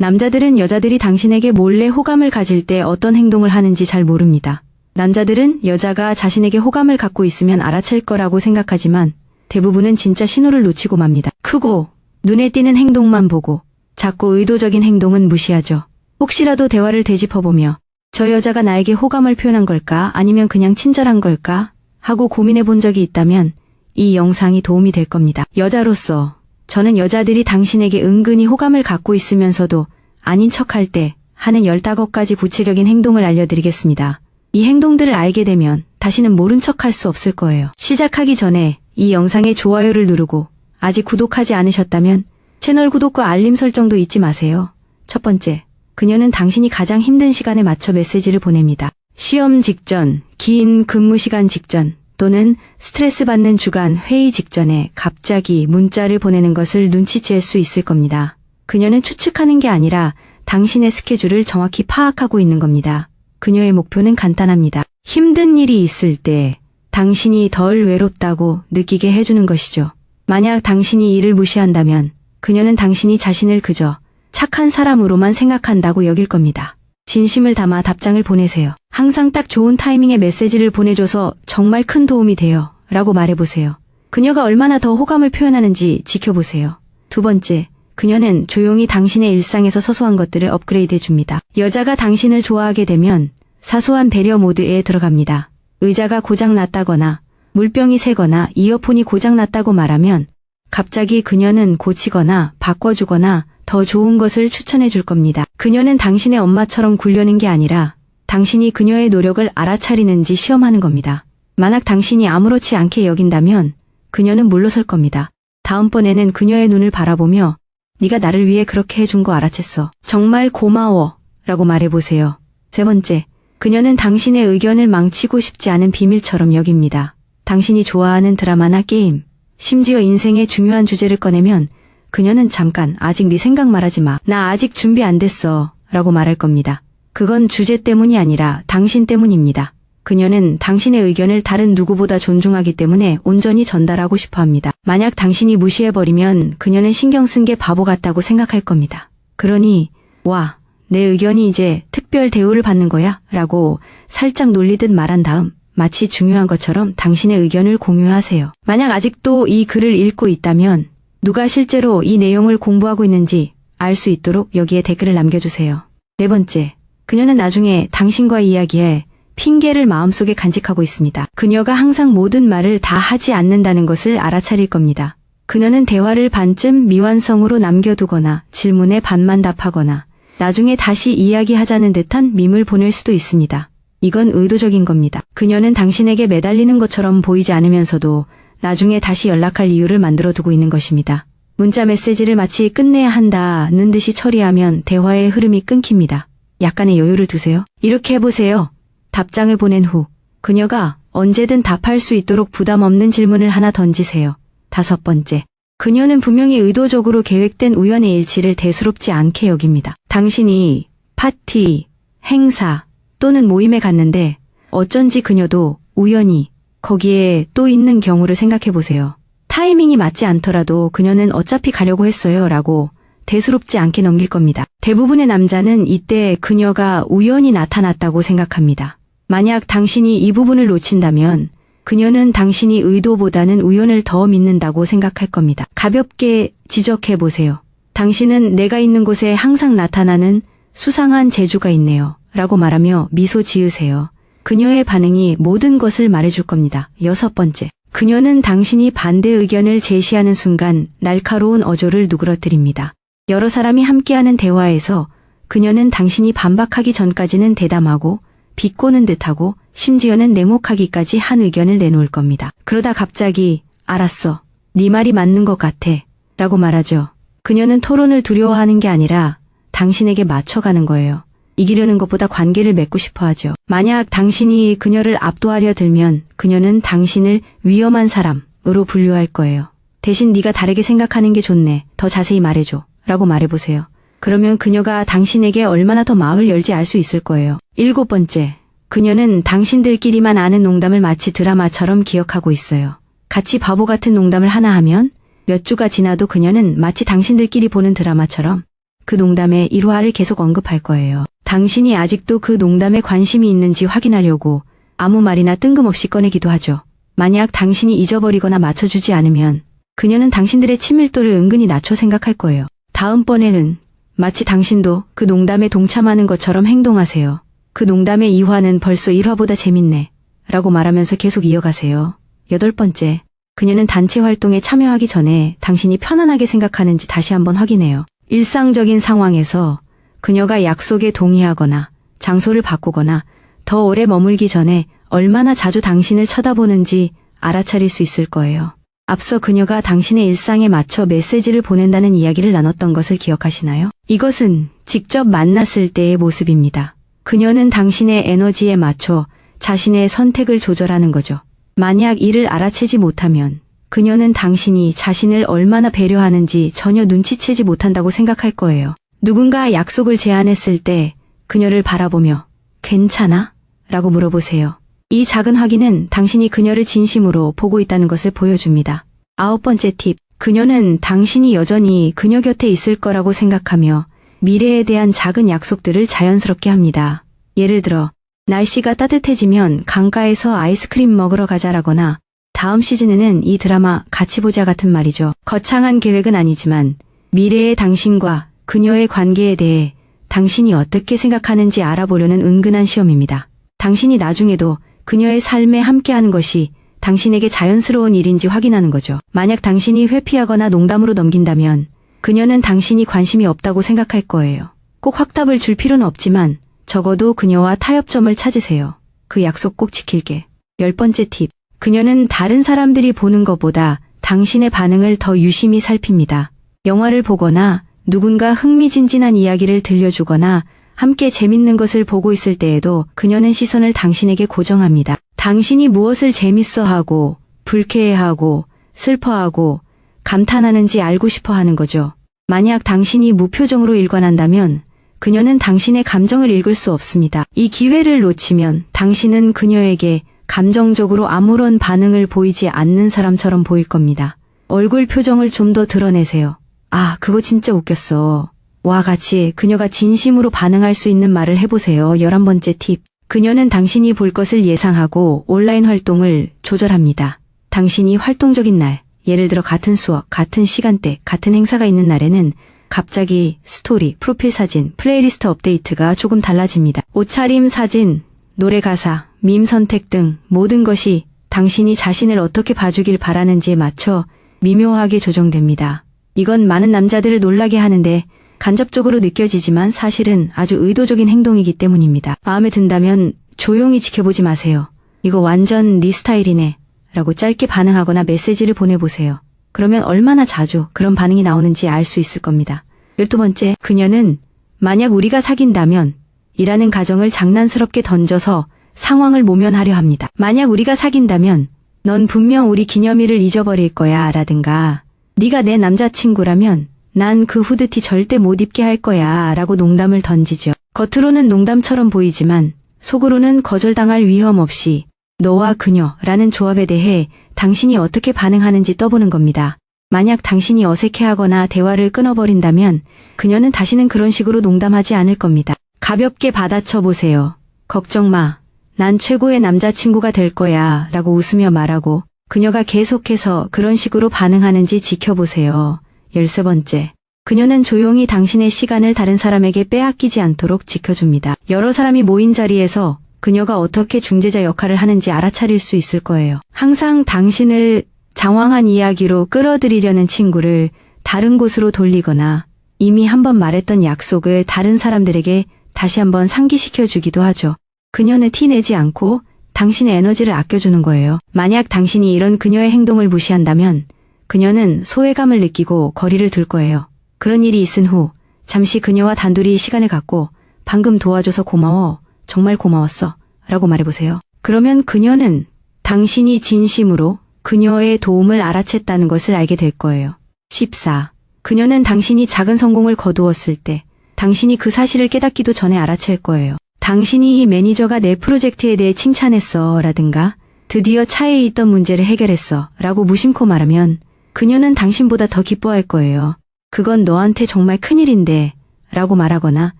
남자들은 여자들이 당신에게 몰래 호감을 가질 때 어떤 행동을 하는지 잘 모릅니다. 남자들은 여자가 자신에게 호감을 갖고 있으면 알아챌 거라고 생각하지만 대부분은 진짜 신호를 놓치고 맙니다. 크고 눈에 띄는 행동만 보고 작고 의도적인 행동은 무시하죠. 혹시라도 대화를 되짚어보며 저 여자가 나에게 호감을 표현한 걸까 아니면 그냥 친절한 걸까 하고 고민해 본 적이 있다면 이 영상이 도움이 될 겁니다. 여자로서 저는 여자들이 당신에게 은근히 호감을 갖고 있으면서도 아닌 척할 때 하는 15가지 구체적인 행동을 알려드리겠습니다. 이 행동들을 알게 되면 다시는 모른 척할 수 없을 거예요. 시작하기 전에 이 영상에 좋아요를 누르고 아직 구독하지 않으셨다면 채널 구독과 알림 설정도 잊지 마세요. 첫 번째, 그녀는 당신이 가장 힘든 시간에 맞춰 메시지를 보냅니다. 시험 직전, 긴 근무 시간 직전 또는 스트레스 받는 주간 회의 직전에 갑자기 문자를 보내는 것을 눈치챌 수 있을 겁니다. 그녀는 추측하는 게 아니라 당신의 스케줄을 정확히 파악하고 있는 겁니다. 그녀의 목표는 간단합니다. 힘든 일이 있을 때 당신이 덜 외롭다고 느끼게 해주는 것이죠. 만약 당신이 이를 무시한다면 그녀는 당신이 자신을 그저 착한 사람으로만 생각한다고 여길 겁니다. 진심을 담아 답장을 보내세요. 항상 딱 좋은 타이밍에 메시지를 보내줘서 정말 큰 도움이 돼요. 라고 말해보세요. 그녀가 얼마나 더 호감을 표현하는지 지켜보세요. 두 번째, 그녀는 조용히 당신의 일상에서 사소한 것들을 업그레이드 해줍니다. 여자가 당신을 좋아하게 되면 사소한 배려 모드에 들어갑니다. 의자가 고장났다거나 물병이 새거나 이어폰이 고장났다고 말하면 갑자기 그녀는 고치거나 바꿔주거나 더 좋은 것을 추천해 줄 겁니다. 그녀는 당신의 엄마처럼 굴려는 게 아니라 당신이 그녀의 노력을 알아차리는지 시험하는 겁니다. 만약 당신이 아무렇지 않게 여긴다면 그녀는 물러설 겁니다. 다음번에는 그녀의 눈을 바라보며 네가 나를 위해 그렇게 해준 거 알아챘어. 정말 고마워 라고 말해보세요. 세 번째, 그녀는 당신의 의견을 망치고 싶지 않은 비밀처럼 여깁니다. 당신이 좋아하는 드라마나 게임, 심지어 인생의 중요한 주제를 꺼내면 그녀는 잠깐 아직 네 생각 말하지 마. 나 아직 준비 안 됐어 라고 말할 겁니다. 그건 주제 때문이 아니라 당신 때문입니다. 그녀는 당신의 의견을 다른 누구보다 존중하기 때문에 온전히 전달하고 싶어 합니다. 만약 당신이 무시해버리면 그녀는 신경 쓴 게 바보 같다고 생각할 겁니다. 그러니 와, 내 의견이 이제 특별 대우를 받는 거야 라고 살짝 놀리듯 말한 다음 마치 중요한 것처럼 당신의 의견을 공유하세요. 만약 아직도 이 글을 읽고 있다면 누가 실제로 이 내용을 공부하고 있는지 알 수 있도록 여기에 댓글을 남겨주세요. 네 번째, 그녀는 나중에 당신과의 이야기에 핑계를 마음속에 간직하고 있습니다. 그녀가 항상 모든 말을 다 하지 않는다는 것을 알아차릴 겁니다. 그녀는 대화를 반쯤 미완성으로 남겨두거나 질문에 반만 답하거나 나중에 다시 이야기하자는 듯한 밈을 보낼 수도 있습니다. 이건 의도적인 겁니다. 그녀는 당신에게 매달리는 것처럼 보이지 않으면서도 나중에 다시 연락할 이유를 만들어 두고 있는 것입니다. 문자 메시지를 마치 끝내야 한다는 듯이 처리하면 대화의 흐름이 끊깁니다. 약간의 여유를 두세요. 이렇게 해보세요. 답장을 보낸 후 그녀가 언제든 답할 수 있도록 부담 없는 질문을 하나 던지세요. 다섯 번째, 그녀는 분명히 의도적으로 계획된 우연의 일치를 대수롭지 않게 여깁니다. 당신이 파티, 행사 또는 모임에 갔는데 어쩐지 그녀도 우연히 거기에 또 있는 경우를 생각해보세요. 타이밍이 맞지 않더라도 그녀는 어차피 가려고 했어요 라고 대수롭지 않게 넘길 겁니다. 대부분의 남자는 이때 그녀가 우연히 나타났다고 생각합니다. 만약 당신이 이 부분을 놓친다면 그녀는 당신이 의도보다는 우연을 더 믿는다고 생각할 겁니다. 가볍게 지적해보세요. 당신은 내가 있는 곳에 항상 나타나는 수상한 재주가 있네요 라고 말하며 미소 지으세요. 그녀의 반응이 모든 것을 말해줄 겁니다. 여섯 번째, 그녀는 당신이 반대 의견을 제시하는 순간 날카로운 어조를 누그러뜨립니다. 여러 사람이 함께하는 대화에서 그녀는 당신이 반박하기 전까지는 대담하고 비꼬는 듯하고 심지어는 냉혹하기까지 한 의견을 내놓을 겁니다. 그러다 갑자기 알았어, 네 말이 맞는 것 같아 라고 말하죠. 그녀는 토론을 두려워하는 게 아니라 당신에게 맞춰가는 거예요. 이기려는 것보다 관계를 맺고 싶어 하죠. 만약 당신이 그녀를 압도하려 들면 그녀는 당신을 위험한 사람으로 분류할 거예요. 대신 네가 다르게 생각하는 게 좋네. 더 자세히 말해줘. 라고 말해보세요. 그러면 그녀가 당신에게 얼마나 더 마음을 열지 알 수 있을 거예요. 일곱 번째, 그녀는 당신들끼리만 아는 농담을 마치 드라마처럼 기억하고 있어요. 같이 바보 같은 농담을 하나 하면 몇 주가 지나도 그녀는 마치 당신들끼리 보는 드라마처럼 그 농담의 일화를 계속 언급할 거예요. 당신이 아직도 그 농담에 관심이 있는지 확인하려고 아무 말이나 뜬금없이 꺼내기도 하죠. 만약 당신이 잊어버리거나 맞춰주지 않으면 그녀는 당신들의 친밀도를 은근히 낮춰 생각할 거예요. 다음번에는 마치 당신도 그 농담에 동참하는 것처럼 행동하세요. 그 농담의 2화는 벌써 1화보다 재밌네 라고 말하면서 계속 이어가세요. 8번째, 그녀는 단체 활동에 참여하기 전에 당신이 편안하게 생각하는지 다시 한번 확인해요. 일상적인 상황에서 그녀가 약속에 동의하거나 장소를 바꾸거나 더 오래 머물기 전에 얼마나 자주 당신을 쳐다보는지 알아차릴 수 있을 거예요. 앞서 그녀가 당신의 일상에 맞춰 메시지를 보낸다는 이야기를 나눴던 것을 기억하시나요? 이것은 직접 만났을 때의 모습입니다. 그녀는 당신의 에너지에 맞춰 자신의 선택을 조절하는 거죠. 만약 이를 알아채지 못하면 그녀는 당신이 자신을 얼마나 배려하는지 전혀 눈치채지 못한다고 생각할 거예요. 누군가 약속을 제안했을 때 그녀를 바라보며 괜찮아? 라고 물어보세요. 이 작은 확인은 당신이 그녀를 진심으로 보고 있다는 것을 보여줍니다. 9번째 팁, 그녀는 당신이 여전히 그녀 곁에 있을 거라고 생각하며 미래에 대한 작은 약속들을 자연스럽게 합니다. 예를 들어 날씨가 따뜻해지면 강가에서 아이스크림 먹으러 가자라거나 다음 시즌에는 이 드라마 같이 보자 같은 말이죠. 거창한 계획은 아니지만 미래의 당신과 그녀의 관계에 대해 당신이 어떻게 생각하는지 알아보려는 은근한 시험입니다. 당신이 나중에도 그녀의 삶에 함께하는 것이 당신에게 자연스러운 일인지 확인하는 거죠. 만약 당신이 회피하거나 농담으로 넘긴다면 그녀는 당신이 관심이 없다고 생각할 거예요. 꼭 확답을 줄 필요는 없지만 적어도 그녀와 타협점을 찾으세요. 그 약속 꼭 지킬게. 10번째 팁, 그녀는 다른 사람들이 보는 것보다 당신의 반응을 더 유심히 살핍니다. 영화를 보거나 누군가 흥미진진한 이야기를 들려주거나 함께 재밌는 것을 보고 있을 때에도 그녀는 시선을 당신에게 고정합니다. 당신이 무엇을 재밌어하고 불쾌해하고 슬퍼하고 감탄하는지 알고 싶어 하는 거죠. 만약 당신이 무표정으로 일관한다면 그녀는 당신의 감정을 읽을 수 없습니다. 이 기회를 놓치면 당신은 그녀에게 감정적으로 아무런 반응을 보이지 않는 사람처럼 보일 겁니다. 얼굴 표정을 좀 더 드러내세요. 아, 그거 진짜 웃겼어. 와 같이 그녀가 진심으로 반응할 수 있는 말을 해보세요. 11번째 팁. 그녀는 당신이 볼 것을 예상하고 온라인 활동을 조절합니다. 당신이 활동적인 날, 예를 들어 같은 수업, 같은 시간대, 같은 행사가 있는 날에는 갑자기 스토리, 프로필 사진, 플레이리스트 업데이트가 조금 달라집니다. 옷차림 사진, 노래 가사, 밈 선택 등 모든 것이 당신이 자신을 어떻게 봐주길 바라는지에 맞춰 미묘하게 조정됩니다. 이건 많은 남자들을 놀라게 하는데 간접적으로 느껴지지만 사실은 아주 의도적인 행동이기 때문입니다. 마음에 든다면 조용히 지켜보지 마세요. 이거 완전 네 스타일이네 라고 짧게 반응하거나 메시지를 보내보세요. 그러면 얼마나 자주 그런 반응이 나오는지 알 수 있을 겁니다. 12번째, 그녀는 만약 우리가 사귄다면 이라는 가정을 장난스럽게 던져서 상황을 모면하려 합니다. 만약 우리가 사귄다면 넌 분명 우리 기념일을 잊어버릴 거야 라든가 네가 내 남자친구라면 난 그 후드티 절대 못 입게 할 거야 라고 농담을 던지죠. 겉으로는 농담처럼 보이지만 속으로는 거절당할 위험 없이 너와 그녀라는 조합에 대해 당신이 어떻게 반응하는지 떠보는 겁니다. 만약 당신이 어색해하거나 대화를 끊어버린다면 그녀는 다시는 그런 식으로 농담하지 않을 겁니다. 가볍게 받아쳐 보세요. 걱정 마. 난 최고의 남자친구가 될 거야 라고 웃으며 말하고 그녀가 계속해서 그런 식으로 반응하는지 지켜보세요. 13번째. 그녀는 조용히 당신의 시간을 다른 사람에게 빼앗기지 않도록 지켜줍니다. 여러 사람이 모인 자리에서 그녀가 어떻게 중재자 역할을 하는지 알아차릴 수 있을 거예요. 항상 당신을 장황한 이야기로 끌어들이려는 친구를 다른 곳으로 돌리거나 이미 한번 말했던 약속을 다른 사람들에게 다시 한번 상기시켜 주기도 하죠. 그녀는 티내지 않고 당신의 에너지를 아껴주는 거예요. 만약 당신이 이런 그녀의 행동을 무시한다면 그녀는 소외감을 느끼고 거리를 둘 거예요. 그런 일이 있은 후 잠시 그녀와 단둘이 시간을 갖고 방금 도와줘서 고마워, 정말 고마웠어 라고 말해보세요. 그러면 그녀는 당신이 진심으로 그녀의 도움을 알아챘다는 것을 알게 될 거예요. 14. 그녀는 당신이 작은 성공을 거두었을 때 당신이 그 사실을 깨닫기도 전에 알아챌 거예요. 당신이 이 매니저가 내 프로젝트에 대해 칭찬했어 라든가 드디어 차에 있던 문제를 해결했어 라고 무심코 말하면 그녀는 당신보다 더 기뻐할 거예요. 그건 너한테 정말 큰일인데 라고 말하거나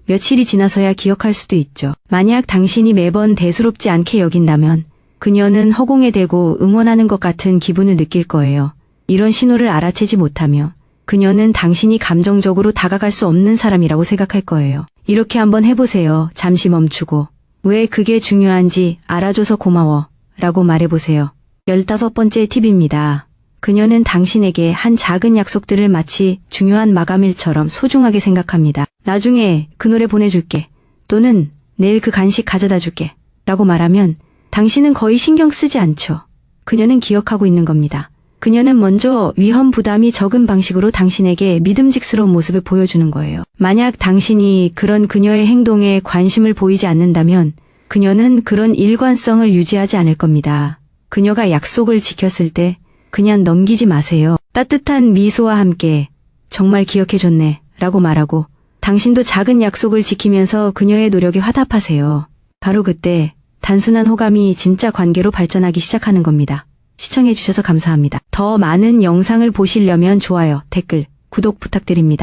며칠이 지나서야 기억할 수도 있죠. 만약 당신이 매번 대수롭지 않게 여긴다면 그녀는 허공에 대고 응원하는 것 같은 기분을 느낄 거예요. 이런 신호를 알아채지 못하며 그녀는 당신이 감정적으로 다가갈 수 없는 사람이라고 생각할 거예요. 이렇게 한번 해보세요. 잠시 멈추고 왜 그게 중요한지 알아줘서 고마워 라고 말해보세요. 15번째 팁입니다. 그녀는 당신에게 한 작은 약속들을 마치 중요한 마감일처럼 소중하게 생각합니다. 나중에 그 노래 보내줄게 또는 내일 그 간식 가져다 줄게 라고 말하면 당신은 거의 신경 쓰지 않죠. 그녀는 기억하고 있는 겁니다. 그녀는 먼저 위험 부담이 적은 방식으로 당신에게 믿음직스러운 모습을 보여주는 거예요. 만약 당신이 그런 그녀의 행동에 관심을 보이지 않는다면 그녀는 그런 일관성을 유지하지 않을 겁니다. 그녀가 약속을 지켰을 때 그냥 넘기지 마세요. 따뜻한 미소와 함께 정말 기억해줬네 라고 말하고 당신도 작은 약속을 지키면서 그녀의 노력에 화답하세요. 바로 그때 단순한 호감이 진짜 관계로 발전하기 시작하는 겁니다. 시청해주셔서 감사합니다. 더 많은 영상을 보시려면 좋아요, 댓글, 구독 부탁드립니다.